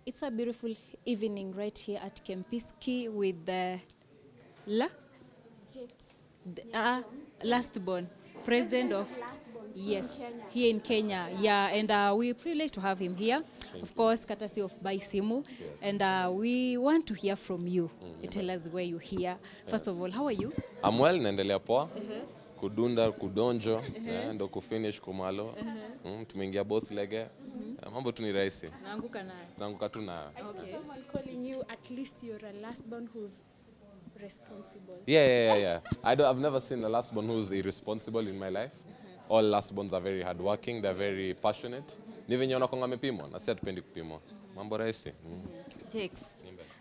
It's a beautiful evening right here at Kempiski with the last born president of yes here in Kenya. Yeah, and we're privileged to have him here. Of course, courtesy of Baisimu. Yes. And we want to hear from you. Tell us where you're here. First of all, how are you? I'm well, naendelea poa. Kudunda, kudonjo, ndo kufinish kumalo. Tumeingia both lege. Mambo tu ni rahisi. Naanguka naye. Naanguka tu nayo. I saw someone calling you, at least you're a last born who's responsible. Yeah. I've never seen a last born who's irresponsible in my life. All last borns are very hardworking, they're very passionate. Ni venye wanakonga amepimwa, na si hatupendi kupimwa. Mambo rahisi. Jakes.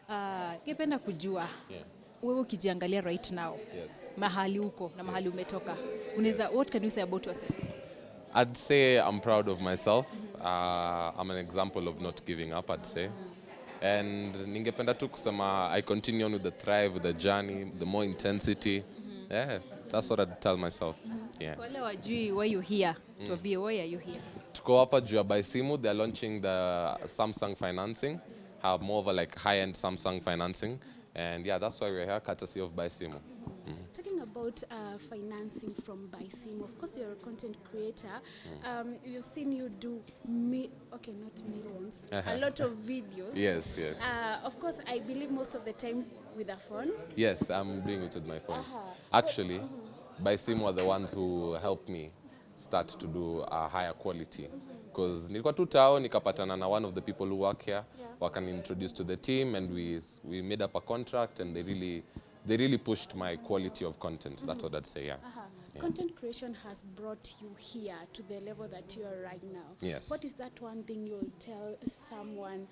Ningependa kujua. Yeah. Wewe ukijiangalia right now. Yes. Mahali uko na mahali umetoka. Unaweza, what can you say about yourself? I'd say I'm proud of myself. I'm an example of not giving up, I'd say. And ningependa tu kusema I continue on with the thrive, with the journey, the more intensity. Yeah, that's what I'd tell myself. Yeah. Kwa wale wajui why you here, tuambie why are you here? Tuko hapa juu ya Baisimu, they're launching the Samsung financing, have more of a like high-end Samsung financing. And yeah, that's why we're here, courtesy of Baisimu. Talking about financing from Baisimu, of course you're a content creator. You've seen you do, not millions, a lot of videos. Yes. Of course, I believe most of the time with a phone. Yes, I'm doing it with my phone. Actually, Baisimu are the ones who helped me start to do a higher quality. Because nilikuwa tu tao, nikapatana na one of the people who work here, wakani introduce to the team, and we made up a contract, and they really pushed my quality of content. That's what I'd say, yeah. Content creation has brought you here to the level that you are right now. Yes. What is that one thing you'll tell someone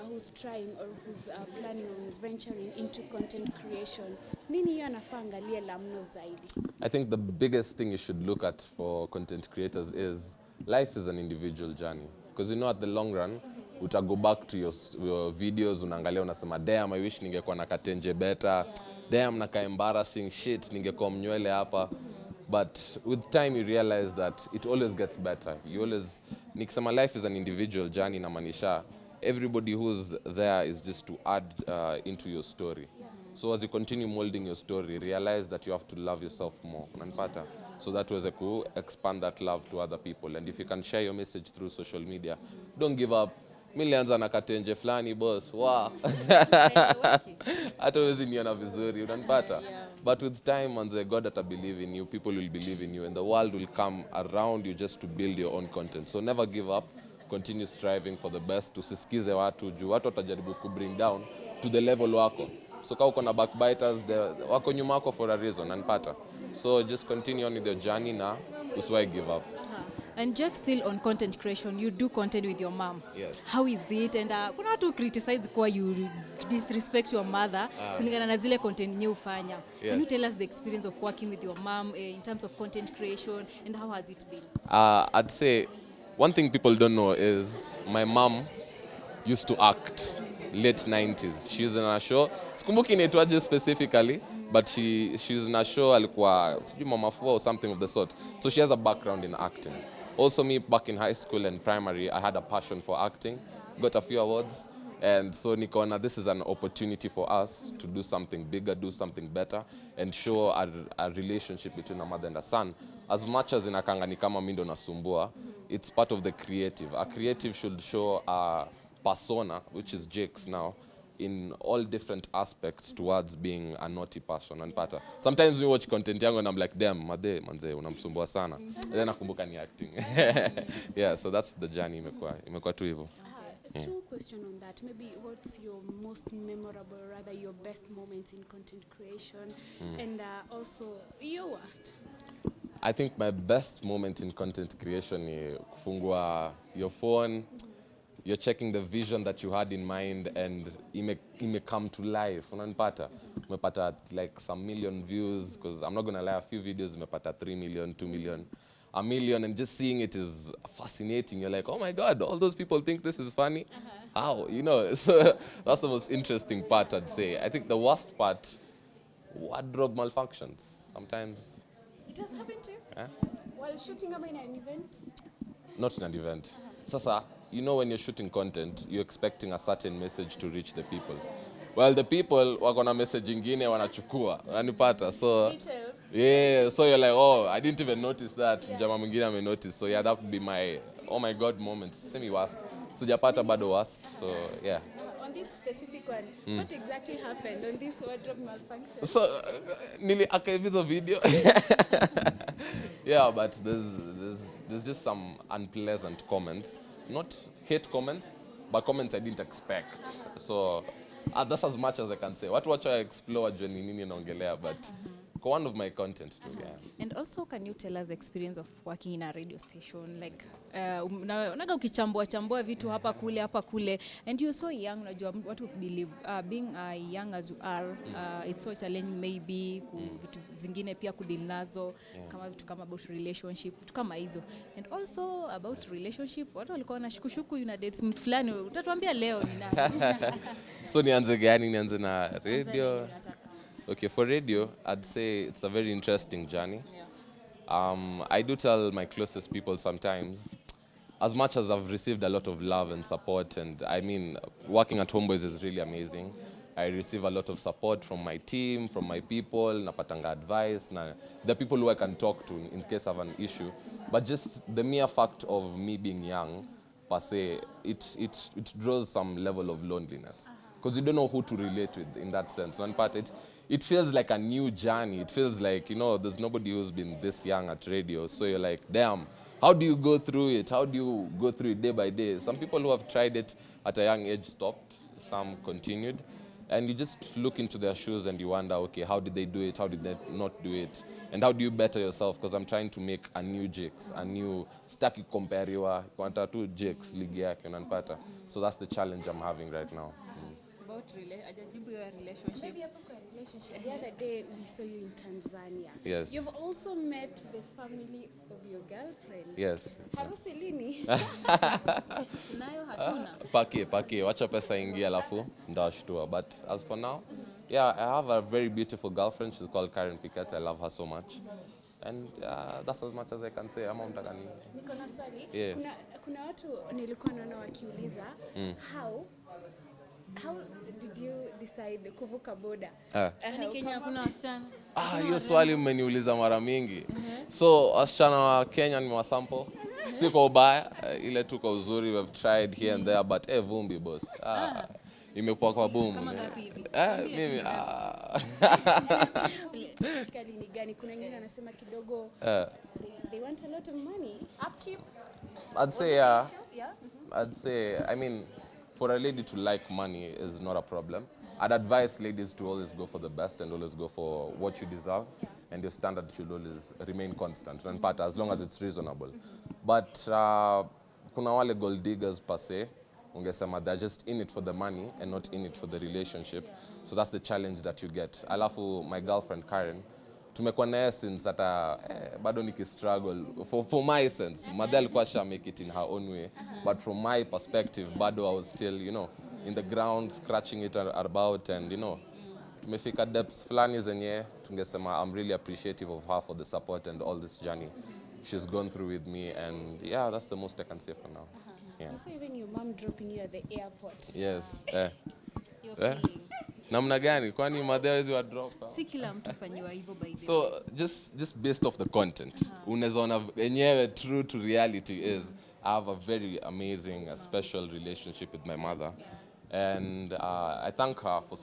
who's trying or who's planning on venturing into content creation? Nini anafaa angalie la mno zaidi? I think the biggest thing you should look at for content creators is life is an individual journey. Because you know at the long run, uta go back to your videos, unaangalia unasema, damn, I wish ningekuwa na katenje better. Damn, naka embarrassing shit, ningekuwa mnywele hapa. But with time you realize that it always gets better. Nikisema life is an individual journey na manisha, everybody who's there is just to add into your story. So as you continue molding your story, realize that you have to love yourself more. Unanipata? So that was to expand that love to other people. And if you can share your message through social media, don't give up. Millions anakatenje flani boss. Wow. Hata huwezi niona vizuri, unanipata? But with time, manze, God ata believe in you, people will believe in you, and the world will come around you just to build your own content. So never give up. Continue striving for the best. Usisikize watu, juu watu watajaribu kubring down to the level wako. So kama uko na backbiters, wako nyuma wako for a reason, unanipata? So just continue on with your journey na usiwahi give up. And Jack, still on content creation, you do content with your mom. Yes. How is it? And kuna watu criticize kwa you disrespect your mother kulingana na zile content nye ufanya. Yes. Can you tell us the experience of working with your mom in terms of content creation, and how has it been? I'd say one thing people don't know is my mom used to act late 90s. She was in a show. Sikumbuki inaitwaje specifically, but she was in a show alikuwa sijui Mama Fua or something of the sort. So she has a background in acting. Also me, back in high school and primary, I had a passion for acting. Got a few awards. And so nikaona, this is an opportunity for us to do something bigger, do something better, and show a relationship between a mother and a son. As much as inakanga ni kama mimi ndo nasumbua, it's part of the creative. A creative should show a persona, which is Jake's now, in all different aspects towards being a naughty person. And pata. Sometimes we watch content yangu and I'm like, damn, manze, unamsumbua sana. And then nakumbuka ni acting. Yeah, so that's the journey imekuwa tu hivyo. Two questions on that. Maybe what's your most memorable, rather your best moments in content creation, and also your worst? I think my best moment in content creation is kufungua your phone, you're checking the vision that you had in mind, and it may come to life. Unanipata? Umepata like some million views, because I'm not going to lie, a few videos umepata 3 million, 2 million. 1 million, and just seeing it is fascinating. You're like, oh my God, all those people think this is funny? How? You know, so that's the most interesting part, I'd say. I think the worst part, wardrobe malfunctions. Sometimes. It has happened to you? Yeah? While shooting in an event? Not in an event. Sasa, you know, when you're shooting content, you're expecting a certain message to reach the people. Well, the people wako na message ingine wanachukua, wanipata. So Details. yeah, so you're like, oh, I didn't even notice that. Mjama mwingine ame notice. So yeah, that would be my oh my god moments. Semi worst. Sijapata bado worst. So yeah. On this specific one, what exactly happened on this wardrobe malfunction? So nili archive hizo video. Yeah, but there's just some unpleasant comments. Not hate comments, but comments I didn't expect. So that's as much as I can say. Watu wacha explore jua ni nini naongelea, but one of my content too, yeah. And also, can you tell us the experience of working in a radio station? Like, unaga ukichambua vitu hapa kule, and you're so young, unajua watu believe being young as you are, it's so challenging maybe, vitu zingine pia kudeal nazo, kama vitu kama about relationship, vitu kama hizo. And also about relationship, watu walikuwa wanashukushuku una date mtu fulani, utatuambia leo ni nani? So nianze gani? Nianze na radio? Okay, for radio, I'd say it's a very interesting journey. Yeah. I do tell my closest people sometimes, as much as I've received a lot of love and support, and I mean, working at Homeboys is really amazing. I receive a lot of support from my team, from my people, napatanga advice, the people who I can talk to in case of an issue. But just the mere fact of me being young, per se, it draws some level of loneliness. Because you don't know who to relate with in that sense. One part, it feels like a new journey. It feels like, you know, there's nobody who's been this young at radio. So you're like, damn, how do you go through it? How do you go through it day by day? Some people who have tried it at a young age stopped. Some continued. And you just look into their shoes and you wonder, okay, how did they do it? How did they not do it? And how do you better yourself? Because I'm trying to make a new Jakes, a new staki compariwa, kwanta tu Jakes, ligi yake, unanipata. So that's the challenge I'm having right now. About relationship. Maybe about relationship. The other day we saw you in Tanzania. Yes. You've also met the family of your girlfriend. Yes. Harusi lini? Nayo hatuna. Pake, wacha pesa ingia alafu ndashtua. But as for now, yeah, I have a very beautiful girlfriend. She's called Karen Piquet. I love her so much. And that's as much as I can say. Ama mtaka nini? Niko na swali. Yes. Kuna watu nilikuwa naona wakiuliza how did you decide kuvuka boda? Ni Kenya kuna wasichana. Hiyo swali mmeniuliza mara mingi. So wasichana wa Kenya ni wasample. Si kwa ubaya, ile tu kwa uzuri, we've tried here and there, but vumbi boss. Imekuwa kwa boom. Kama ngapi hivi? Mimi Specifically ni gani? Kuna wengine wanasema kidogo they want a lot of money. Upkeep? I'd say Yeah. I'd say, I mean, for a lady to like money is not a problem. I'd advise ladies to always go for the best and always go for what you deserve, and your standard should always remain constant, as long as it's reasonable. But kuna wale gold diggers per se, ungesema they're just in it for the money and not in it for the relationship. So that's the challenge that you get. Alafu my girlfriend Karen, tumekuwa naye since hata bado nikistruggle for my sense. Madhe alikuwa sha make it in her own way, but from my perspective bado I was still, you know, in the ground scratching it about, and you know, tumefika depths fulani zenye tungesema I'm really appreciative of her for the support and all this journey she's gone through with me, and yeah, that's the most I can say for now. Yeah. You saw even your mom dropping you at the airport. Yes. Your feeling. Namna gani? Kwani madhe hawezi wa drop? Si kila mtu fanyiwa hivyo by the way. So just based off the content, unaweza ona enyewe true to reality is I have a very amazing, special relationship with my mother, and I thank her for